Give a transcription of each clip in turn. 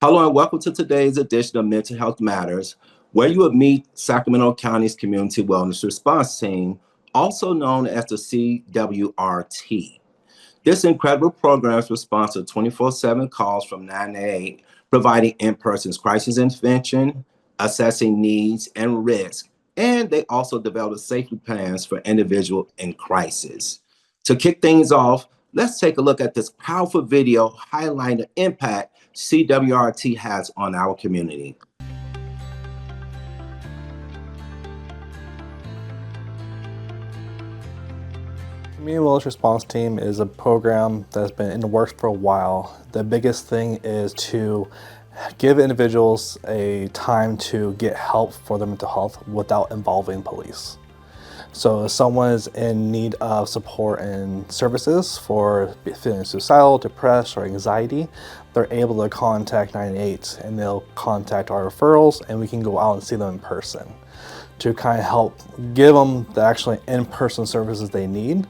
Hello and welcome to today's edition of Mental Health Matters, where you will meet Sacramento County's Community Wellness Response Team, also known as the CWRT. This incredible program is responsive to 24/7 calls from 9 to 8, providing in-person crisis intervention, assessing needs and risk, and they also develop safety plans for individuals in crisis. To kick things off, let's take a look at this powerful video highlighting the impact CWRT has on our community. Community Wellness Response Team is a program that's been in the works for a while. The biggest thing is to give individuals a time to get help for their mental health without involving police. So if someone is in need of support and services for feeling suicidal, depressed, or anxiety, they're able to contact 988 and they'll contact our referrals and we can go out and see them in person to kind of help give them the actually in-person services they need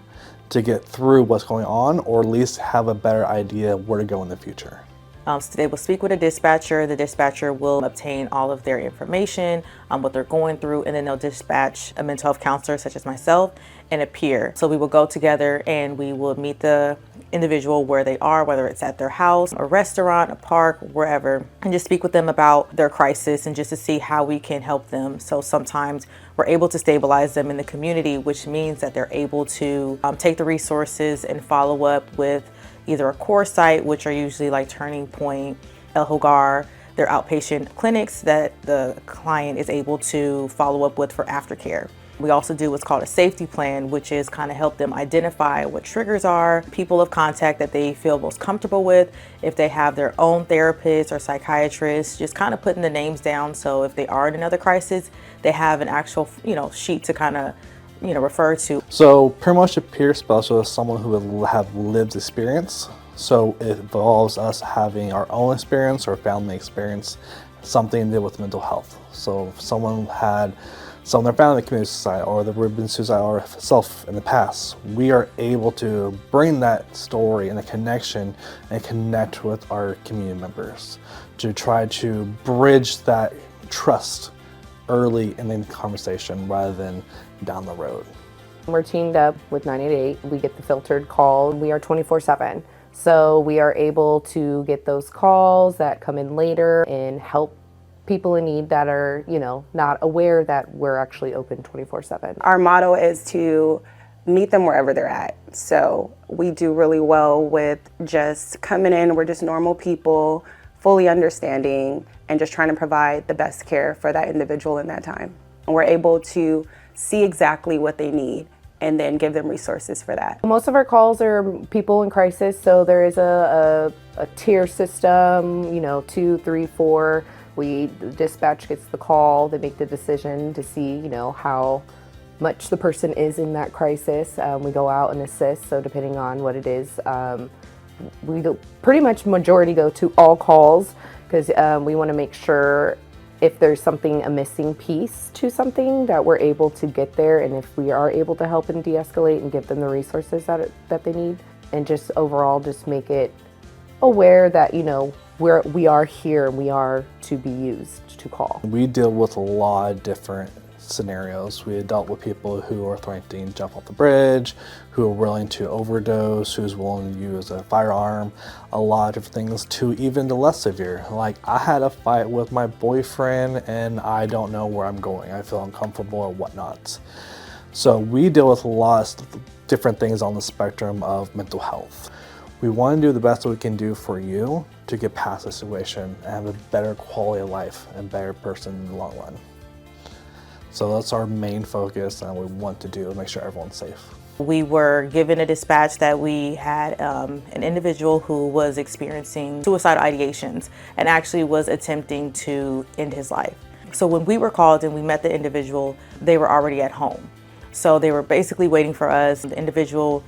to get through what's going on, or at least have a better idea where to go in the future. So they will speak with a dispatcher. The dispatcher will obtain all of their information, what they're going through, and then they'll dispatch a mental health counselor such as myself and a peer. So we will go together and we will meet the individual where they are, whether it's at their house, a restaurant, a park, wherever, and just speak with them about their crisis and just to see how we can help them. So sometimes we're able to stabilize them in the community, which means that they're able to take the resources and follow up with either a core site, which are usually like Turning Point, El Hogar, their outpatient clinics that the client is able to follow up with for aftercare. We also do what's called a safety plan, which is kind of help them identify what triggers are, people of contact that they feel most comfortable with, if they have their own therapist or psychiatrist, just kind of putting the names down. So if they are in another crisis, they have an actual, sheet to kind of refer to. So pretty much a peer specialist is someone who will have lived experience. So it involves us having our own experience or family experience, something to do with mental health. So if someone had someone in their family committed suicide or they've been suicidal self in the past, we are able to bring that story and a connection and connect with our community members to try to bridge that trust early in the conversation rather than down the road. We're teamed up with 988. We get the filtered call. We are 24/7. So we are able to get those calls that come in later and help people in need that are, not aware that we're actually open 24/7. Our motto is to meet them wherever they're at. So we do really well with just coming in. We're just normal people, fully understanding, and just trying to provide the best care for that individual in that time. And we're able to see exactly what they need and then give them resources for that. Most of our calls are people in crisis, so there is a tier system, 2, 3, 4. The dispatch gets the call, they make the decision to see, how much the person is in that crisis. We go out and assist, so depending on what it is, we do pretty much majority go to all calls because we want to make sure if there's a missing piece to something that we're able to get there, and if we are able to help and de-escalate and give them the resources that they need, and just overall just make it aware that we are here and we are to be used to call. We deal with a lot of different scenarios. We dealt with people who are threatening to jump off the bridge, who are willing to overdose, who's willing to use a firearm, a lot of different things, to even the less severe. Like, I had a fight with my boyfriend and I don't know where I'm going. I feel uncomfortable or whatnot. So we deal with a lot of different things on the spectrum of mental health. We want to do the best that we can do for you to get past the situation and have a better quality of life and better person in the long run. So that's our main focus, and we want to do to make sure everyone's safe. We were given a dispatch that we had an individual who was experiencing suicidal ideations and actually was attempting to end his life. So when we were called and we met the individual, they were already at home. So they were basically waiting for us. The individual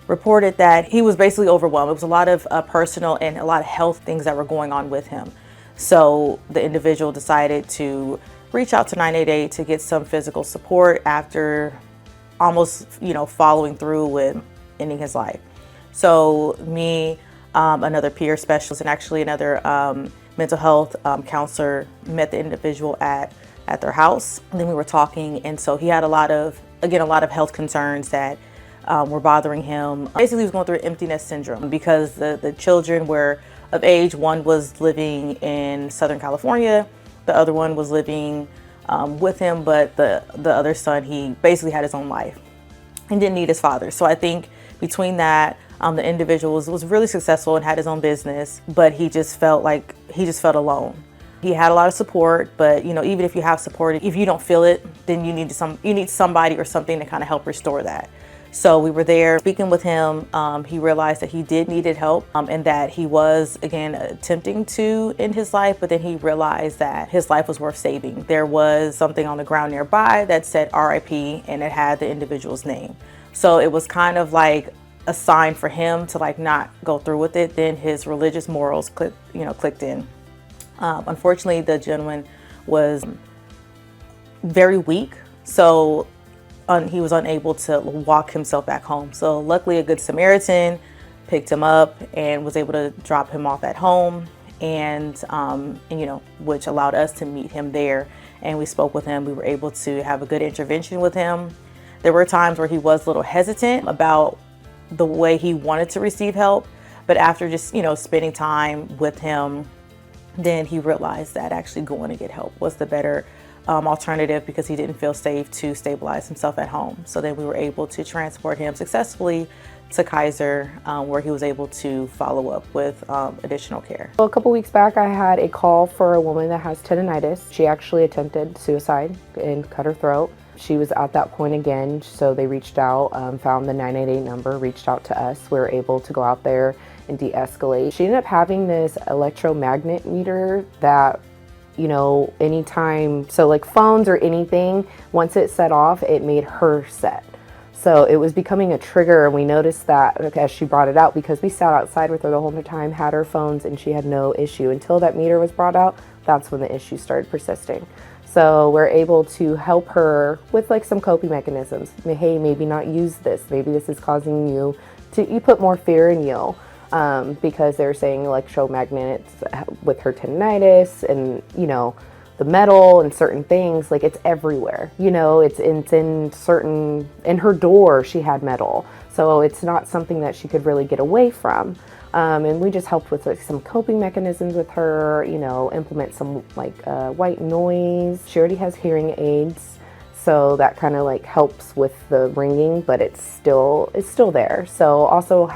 reported that he was basically overwhelmed. It was a lot of personal and a lot of health things that were going on with him. So the individual decided to reach out to 988 to get some physical support after almost, following through with ending his life. So me, another peer specialist, and actually another mental health counselor met the individual at their house. And then we were talking, and so he had a lot of health concerns that were bothering him. Basically, he was going through empty nest syndrome because the children were of age. One was living in Southern California, the other one was living with him, but the other son, he basically had his own life and didn't need his father. So I think between that, the individual was really successful and had his own business, but he just felt alone. He had a lot of support, but even if you have support, if you don't feel it, then you need somebody or something to kind of help restore that. So we were there speaking with him. He realized that he needed help and that he was, again, attempting to end his life, but then he realized that his life was worth saving. There was something on the ground nearby that said RIP, and it had the individual's name. So it was kind of like a sign for him to not go through with it. Then his religious morals clicked in. Unfortunately, the gentleman was very weak. So he was unable to walk himself back home. So luckily a Good Samaritan picked him up and was able to drop him off at home, and which allowed us to meet him there. And we spoke with him. We were able to have a good intervention with him. There were times where he was a little hesitant about the way he wanted to receive help, but after just, spending time with him, then he realized that actually going to get help was the better alternative, because he didn't feel safe to stabilize himself at home. So then we were able to transport him successfully to Kaiser, where he was able to follow up with additional care. Well, a couple weeks back, I had a call for a woman that has tendinitis. She actually attempted suicide and cut her throat. She was at that point again, so they reached out, found the 988 number, reached out to us. We were able to go out there and de-escalate. She ended up having this electromagnet meter that, anytime, so like phones or anything, once it set off, it made her set. So it was becoming a trigger, and we noticed that as she brought it out, because we sat outside with her the whole time, had her phones, and she had no issue. Until that meter was brought out, that's when the issue started persisting. So we're able to help her with some coping mechanisms. Hey, maybe not use this. Maybe this is causing you put more fear in you. Because they're saying electromagnets with her tendinitis and, the metal and certain things, it's everywhere. It's in her door, she had metal. So it's not something that she could really get away from. And we just helped with some coping mechanisms with her, implement some white noise. She already has hearing aids. So that kind of helps with the ringing, but it's still there. So also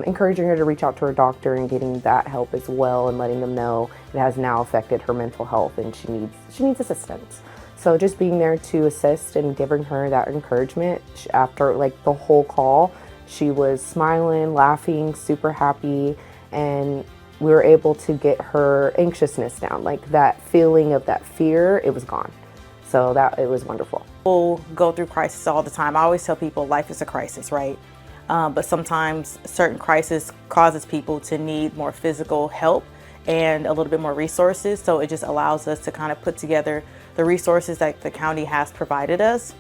encouraging her to reach out to her doctor and getting that help as well, and letting them know it has now affected her mental health and she needs assistance. So just being there to assist and giving her that encouragement. After the whole call, she was smiling, laughing, super happy, and we were able to get her anxiousness down. That feeling of that fear, it was gone. So it was wonderful. People go through crisis all the time. I always tell people life is a crisis, right? But sometimes certain crisis causes people to need more physical help and a little bit more resources. So it just allows us to kind of put together the resources that the county has provided us.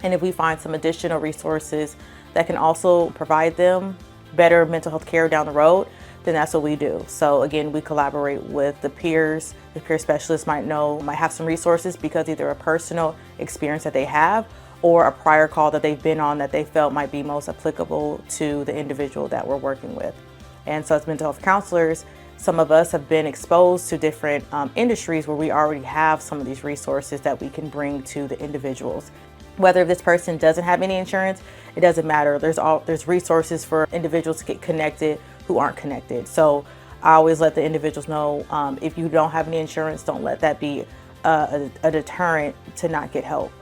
And if we find some additional resources that can also provide them better mental health care down the road, then that's what we do. So again, we collaborate with the peers. The peer specialists might have some resources because either a personal experience that they have or a prior call that they've been on that they felt might be most applicable to the individual that we're working with. And so as mental health counselors, some of us have been exposed to different industries where we already have some of these resources that we can bring to the individuals. Whether this person doesn't have any insurance, it doesn't matter. There's resources for individuals to get connected who aren't connected. So I always let the individuals know, if you don't have any insurance, don't let that be a deterrent to not get help.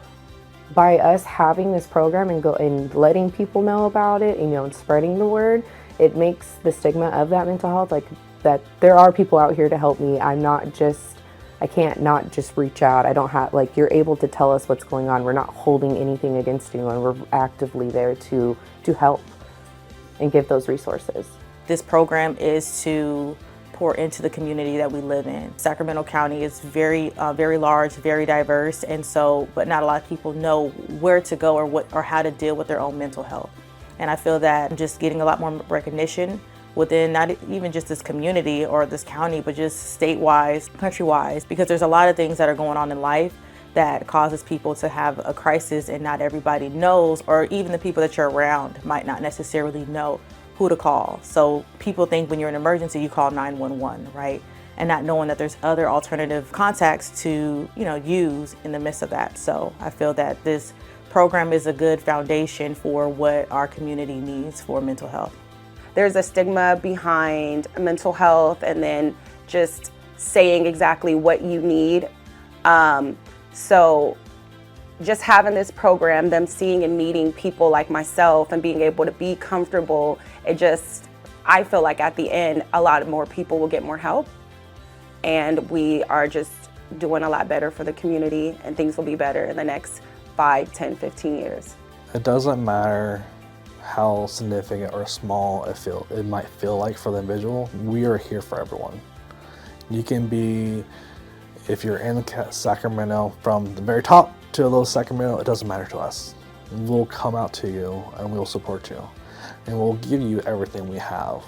By us having this program and letting people know about it, and spreading the word, it makes the stigma of that mental health, like that there are people out here to help me. I can't not just reach out. I don't have, like, you're able to tell us what's going on. We're not holding anything against anyone. We're actively there to help and give those resources. This program is to pour into the community that we live in. Sacramento County is very large, very diverse, and so, but not a lot of people know where to go or how to deal with their own mental health. And I feel that I'm just getting a lot more recognition within not even just this community or this county, but just state-wise, country-wise, because there's a lot of things that are going on in life that causes people to have a crisis, and not everybody knows, or even the people that you're around might not necessarily know who to call. So people think when you're in an emergency, you call 911, right? And not knowing that there's other alternative contacts to, use in the midst of that. So I feel that this program is a good foundation for what our community needs for mental health. There's a stigma behind mental health, and then just saying exactly what you need. So just having this program, them seeing and meeting people like myself and being able to be comfortable, I feel like at the end, a lot more people will get more help, and we are just doing a lot better for the community, and things will be better in the next 5, 10, 15 years. It doesn't matter how significant or small it might feel like for the individual. We are here for everyone. You can be, if you're in Sacramento, from the very top to Little Sacramento, it doesn't matter to us. We'll come out to you and we'll support you, and we'll give you everything we have.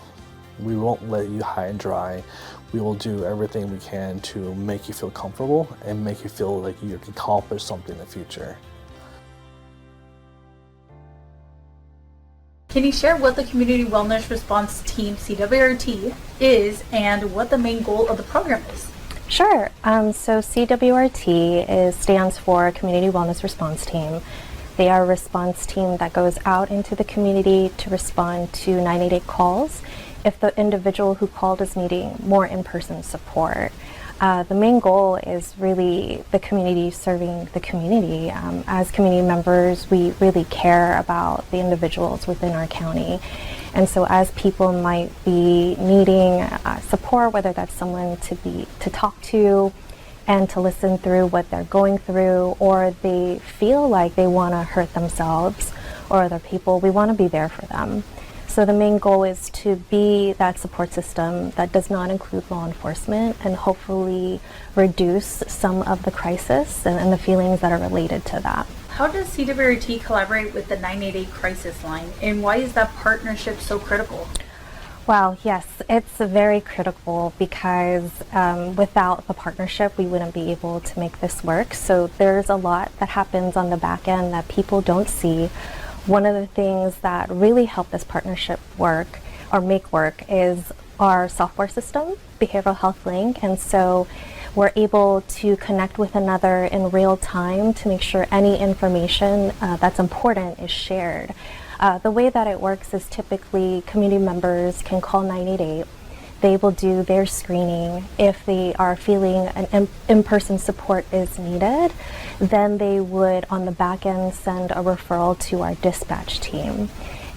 We won't let you high and dry. We will do everything we can to make you feel comfortable and make you feel like you can accomplish something in the future. Can you share what the Community Wellness Response Team, CWRT, is and what the main goal of the program is? Sure. So CWRT stands for Community Wellness Response Team. They are a response team that goes out into the community to respond to 988 calls if the individual who called is needing more in-person support. The main goal is really the community, serving the community. As community members, we really care about the individuals within our county. And so as people might be needing support, whether that's someone to talk to and to listen through what they're going through, or they feel like they want to hurt themselves or other people, we want to be there for them. So the main goal is to be that support system that does not include law enforcement, and hopefully reduce some of the crisis and the feelings that are related to that. How does CWRT collaborate with the 988 crisis line, and why is that partnership so critical? Well, yes, it's very critical because without the partnership, we wouldn't be able to make this work. So there's a lot that happens on the back end that people don't see. One of the things that really help this partnership work or make work is our software system, Behavioral Health Link. And so we're able to connect with another in real time to make sure any information that's important is shared. The way that it works is typically community members can call 988. They will do their screening. If they are feeling an in-person support is needed, then they would on the back end send a referral to our dispatch team.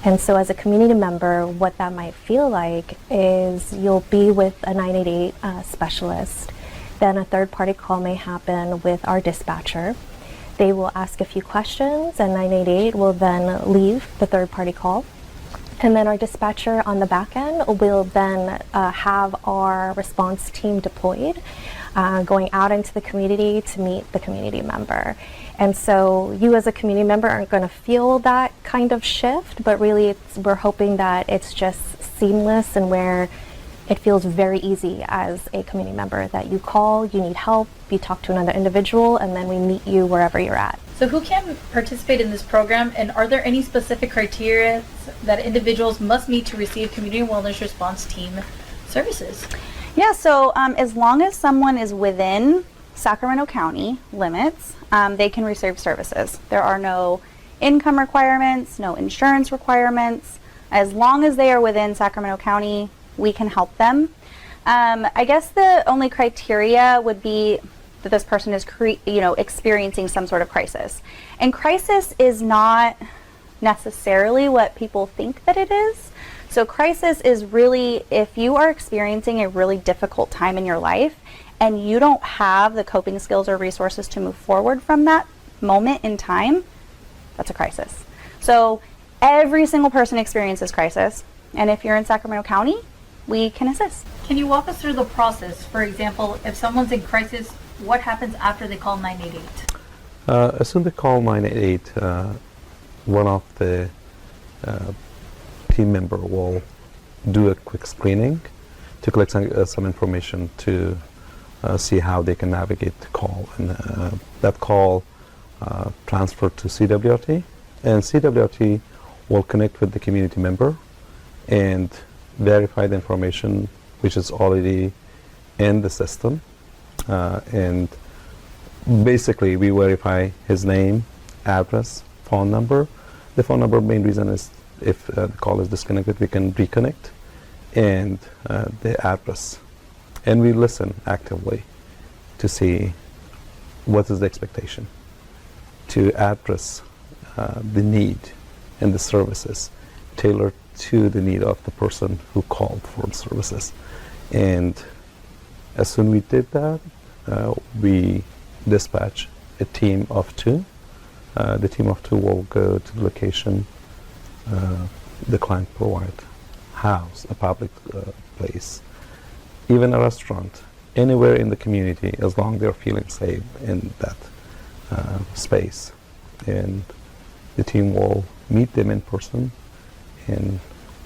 And so as a community member, what that might feel like is you'll be with a 988 specialist. Then a third-party call may happen with our dispatcher. They will ask a few questions, and 988 will then leave the third-party call. And then our dispatcher on the back end will then have our response team deployed, going out into the community to meet the community member. And so you as a community member aren't going to feel that kind of shift, but really we're hoping that it's just seamless, and where it feels very easy as a community member that you call, you need help, you talk to another individual, and then we meet you wherever you're at. So who can participate in this program, and are there any specific criteria that individuals must meet to receive Community Wellness Response Team services? Yeah, so as long as someone is within Sacramento County limits, they can receive services. There are no income requirements, no insurance requirements. As long as they are within Sacramento County, we can help them. I guess the only criteria would be that this person is experiencing some sort of crisis. And crisis is not necessarily what people think that it is. So crisis is really if you are experiencing a really difficult time in your life and you don't have the coping skills or resources to move forward from that moment in time, that's a crisis. So every single person experiences crisis, and if you're in Sacramento County, we can assist. Can you walk us through the process? For example, if someone's in crisis, what happens after they call 988? As soon as they call 988, one of the team member will do a quick screening to collect some information to see how they can navigate the call. And that call transferred to CWRT, and CWRT will connect with the community member and verify the information which is already in the system. And basically we verify his name, address, phone number. The phone number main reason is if the call is disconnected, we can reconnect, and the address. And we listen actively to see what is the expectation to address the need and the services tailored to the need of the person who called for the services. And as soon as we did that, we dispatch a team of 2. The team of 2 will go to the location the client provide, house, a public place, even a restaurant, anywhere in the community, as long as they're feeling safe in that space. And the team will meet them in person and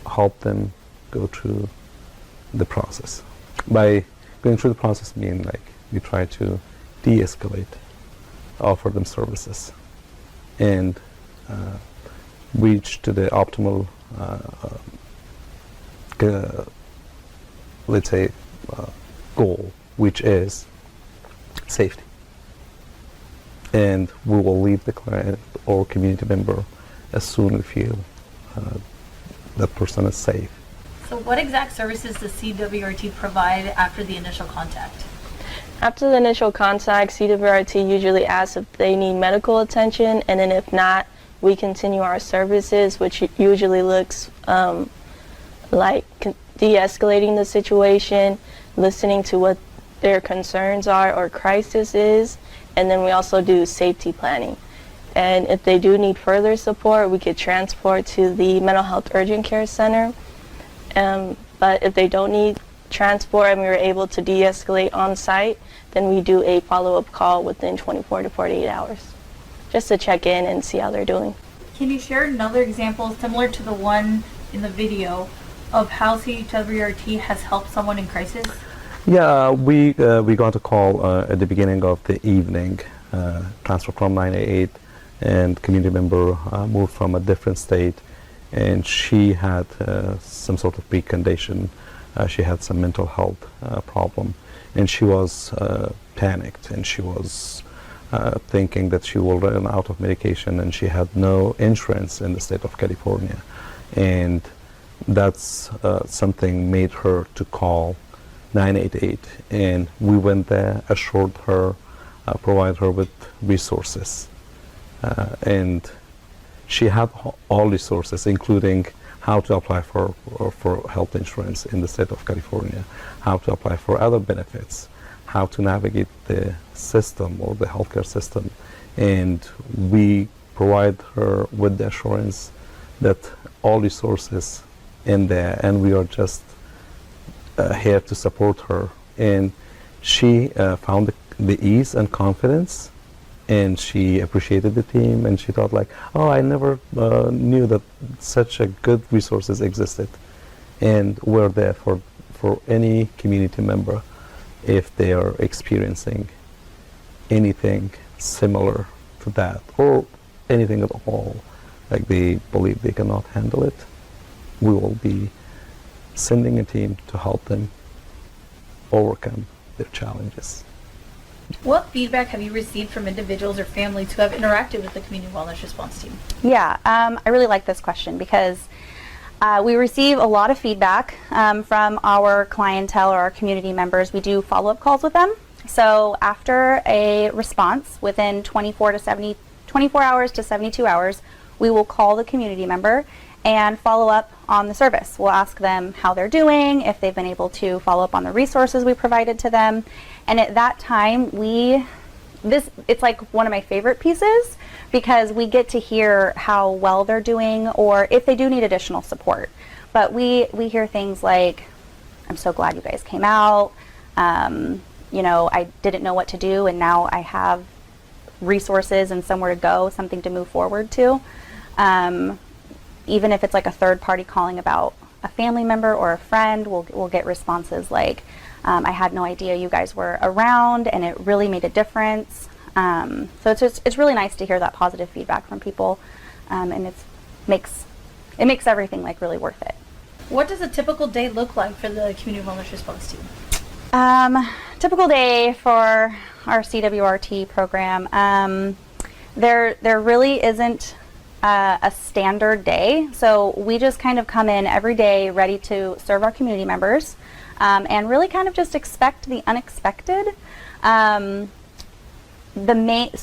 help them go through the process. By going through the process, mean like we try to de-escalate, offer them services, and reach to the optimal, let's say, goal, which is safety. And we will leave the client or community member as soon as we feel that person is safe. So what exact services does CWRT provide after the initial contact? After the initial contact, CWRT usually asks if they need medical attention, and then if not, we continue our services, which usually looks like de-escalating the situation, listening to what their concerns are or crisis is, and then we also do safety planning. And if they do need further support, we could transport to the Mental Health Urgent Care Center. But if they don't need transport and we were able to de-escalate on site, then we do a follow-up call within 24 to 48 hours, just to check in and see how they're doing. Can you share another example similar to the one in the video of how CWRT has helped someone in crisis? Yeah, we got a call at the beginning of the evening, transfer from 988, and community member moved from a different state, and she had some sort of precondition. She had some mental health problem, and she was panicked, and she was thinking that she will run out of medication, and she had no insurance in the state of California. And that's something made her to call 988, and we went there, assured her, provide her with resources, and she had all resources, including how to apply for health insurance in the state of California, how to apply for other benefits, how to navigate the system or the healthcare system, and we provide her with the assurance that all resources in there, and we are just here to support her. And she found the ease and confidence, and she appreciated the team, and she thought like, oh, I never knew that such a good resources existed. And we're there for any community member if they are experiencing anything similar to that, or anything at all, like they believe they cannot handle it. We will be sending a team to help them overcome their challenges. What feedback have you received from individuals or families who have interacted with the community wellness response team? Yeah, I really like this question because we receive a lot of feedback from our clientele or our community members. We do follow-up calls with them. So after a response, within 24 hours to 72 hours, we will call the community member and follow up on the service. We'll ask them how they're doing, if they've been able to follow up on the resources we provided to them. And at that time, it's like one of my favorite pieces because we get to hear how well they're doing or if they do need additional support. But we hear things like, I'm so glad you guys came out. You know, I didn't know what to do and now I have resources and somewhere to go, something to move forward to. Even if it's like a third party calling about a family member or a friend, we'll get responses like, I had no idea you guys were around and it really made a difference. So it's really nice to hear that positive feedback from people, and it makes everything like really worth it. What does a typical day look like for the community wellness response team? Typical day for our CWRT program, there really isn't a standard day. So we just kind of come in every day ready to serve our community members, and really kind of just expect the unexpected. So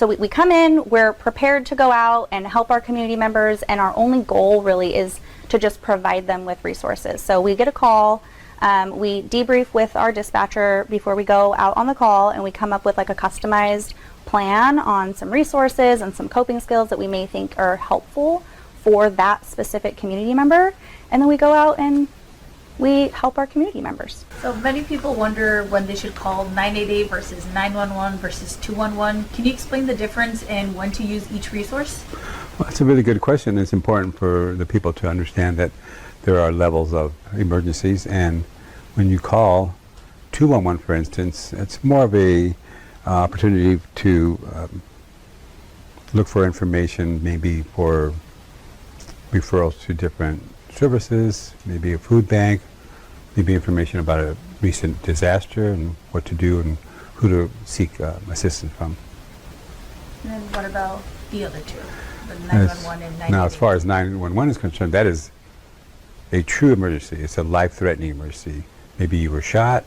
we come in, we're prepared to go out and help our community members, and our only goal really is to just provide them with resources. So we get a call, we debrief with our dispatcher before we go out on the call, and we come up with like a customized plan on some resources and some coping skills that we may think are helpful for that specific community member, and then we go out and we help our community members. So many people wonder when they should call 988 versus 911 versus 211. Can you explain the difference and when to use each resource? Well, that's a really good question. It's important for the people to understand that there are levels of emergencies, and when you call 211, for instance, it's more of a opportunity to look for information, maybe for referrals to different services, maybe a food bank, maybe information about a recent disaster and what to do and who to seek assistance from. And then what about the other two, the 911 and 988? Now, as far as 911 is concerned, that is a true emergency. It's a life-threatening emergency. Maybe you were shot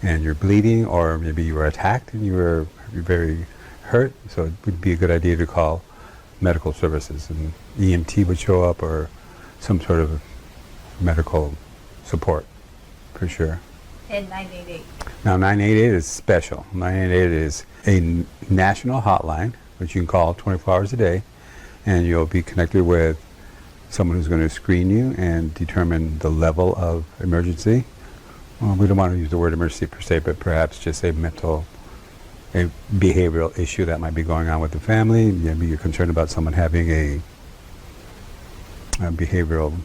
and you're bleeding, or maybe you were attacked and you're very hurt. So it would be a good idea to call medical services, and EMT would show up or some sort of medical support, for sure. And 988? Now, 988 is special. 988 is a national hotline, which you can call 24 hours a day, and you'll be connected with someone who's going to screen you and determine the level of emergency. Well, we don't want to use the word emergency per se, but perhaps just a behavioral issue that might be going on with the family. Maybe you're concerned about someone having a behavioral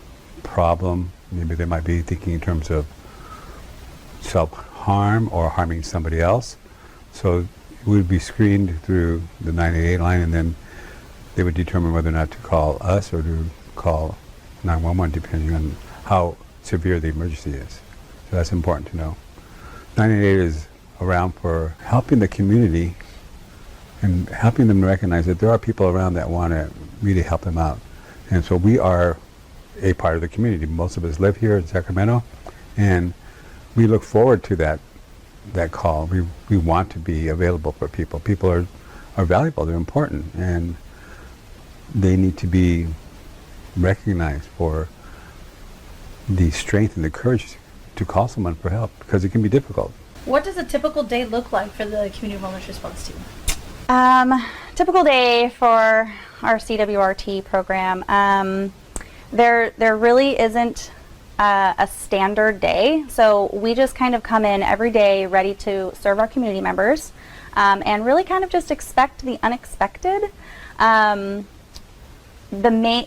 problem. Maybe they might be thinking in terms of self-harm or harming somebody else. So we would be screened through the 988 line, and then they would determine whether or not to call us or to call 911, depending on how severe the emergency is. So that's important to know. 988 is around for helping the community and helping them recognize that there are people around that want to really help them out. And so we are a part of the community. Most of us live here in Sacramento, and we look forward to that call. We want to be available for people. People are valuable, they're important, and they need to be recognized for the strength and the courage to call someone for help, because it can be difficult. What does a typical day look like for the community wellness response team? Typical day for our CWRT program, there really isn't a standard day. So we just kind of come in every day ready to serve our community members, and really kind of just expect the unexpected.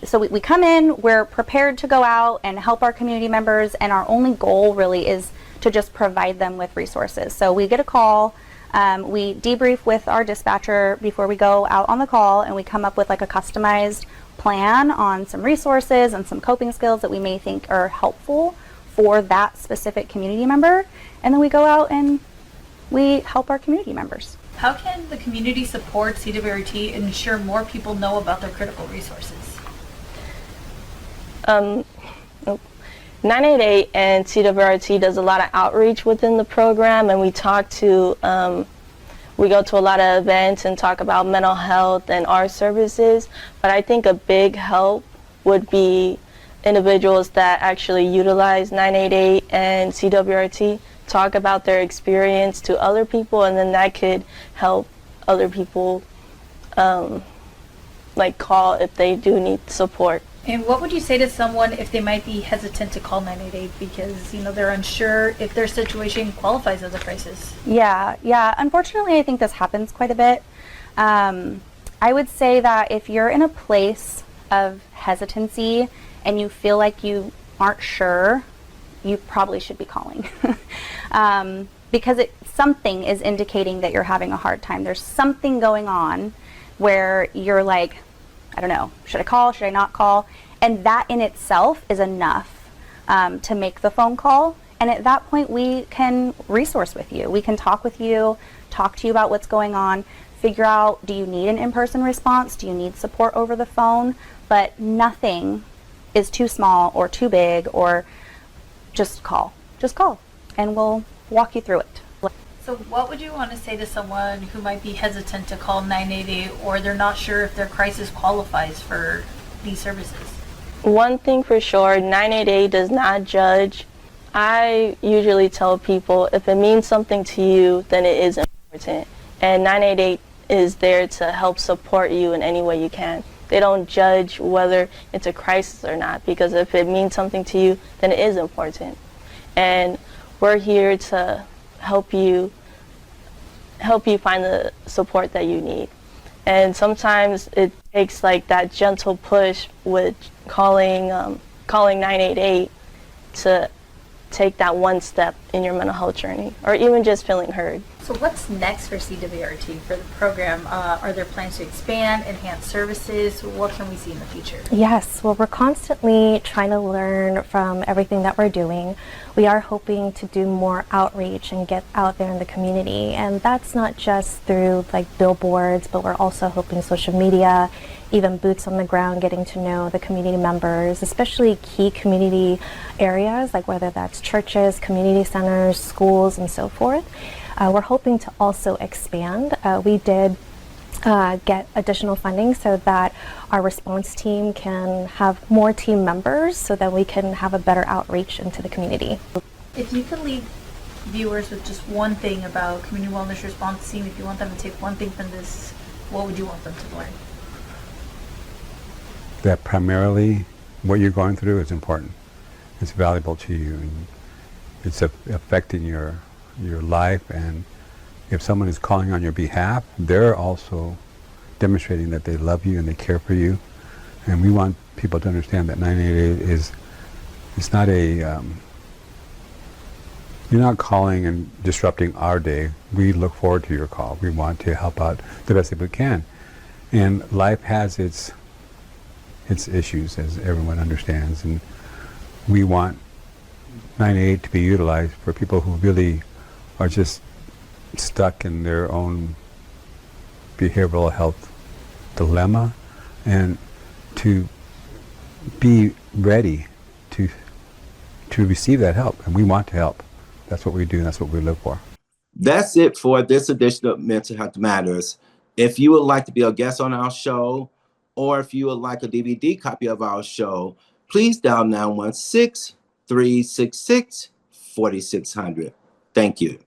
So we come in, we're prepared to go out and help our community members, and our only goal really is to just provide them with resources. So we get a call, we debrief with our dispatcher before we go out on the call, and we come up with like a customized plan on some resources and some coping skills that we may think are helpful for that specific community member, and then we go out and we help our community members. How can the community support CWRT and ensure more people know about their critical resources? 988 and CWRT does a lot of outreach within the program, and we go to a lot of events and talk about mental health and our services. But I think a big help would be individuals that actually utilize 988 and CWRT talk about their experience to other people, and then that could help other people like call if they do need support. And what would you say to someone if they might be hesitant to call 988 because they're unsure if their situation qualifies as a crisis? Yeah. Unfortunately, I think this happens quite a bit. I would say that if you're in a place of hesitancy and you feel like you aren't sure, you probably should be calling. Because something is indicating that you're having a hard time. There's something going on where you're like, I don't know, should I call, should I not call? And that in itself is enough to make the phone call. And at that point, we can resource with you. We can talk with you, talk to you about what's going on, figure out, do you need an in-person response? Do you need support over the phone? But nothing is too small or too big, or just call. Just call, and we'll walk you through it. So what would you want to say to someone who might be hesitant to call 988, or they're not sure if their crisis qualifies for these services? One thing for sure, 988 does not judge. I usually tell people if it means something to you, then it is important. And 988 is there to help support you in any way you can. They don't judge whether it's a crisis or not, because if it means something to you, then it is important. And we're here to help you find the support that you need. And sometimes it takes like that gentle push with calling 988 to take that one step in your mental health journey, or even just feeling heard. So what's next for CWRT for the program? Are there plans to expand, enhance services? What can we see in the future? Yes, well, we're constantly trying to learn from everything that we're doing. We are hoping to do more outreach and get out there in the community. And that's not just through like billboards, but we're also hoping social media, even boots on the ground, getting to know the community members, especially key community areas, like whether that's churches, community centers, schools, and so forth. We're hoping to also expand. We did get additional funding so that our response team can have more team members so that we can have a better outreach into the community. If you could leave viewers with just one thing about community wellness response team, if you want them to take one thing from this, what would you want them to learn? That primarily what you're going through is important. It's valuable to you, and it's affecting your life. And if someone is calling on your behalf, they're also demonstrating that they love you and they care for you. And we want people to understand that 988 it's not a you're not calling and disrupting our day. We look forward to your call. We want to help out the best that we can. And life has its issues, as everyone understands, and we want 988 to be utilized for people who really are just stuck in their own behavioral health dilemma, and to be ready to receive that help. And we want to help. That's what we do, and that's what we live for. That's it for this edition of Mental Health Matters. If you would like to be a guest on our show, or if you would like a DVD copy of our show, please dial 916-366-4600. Thank you.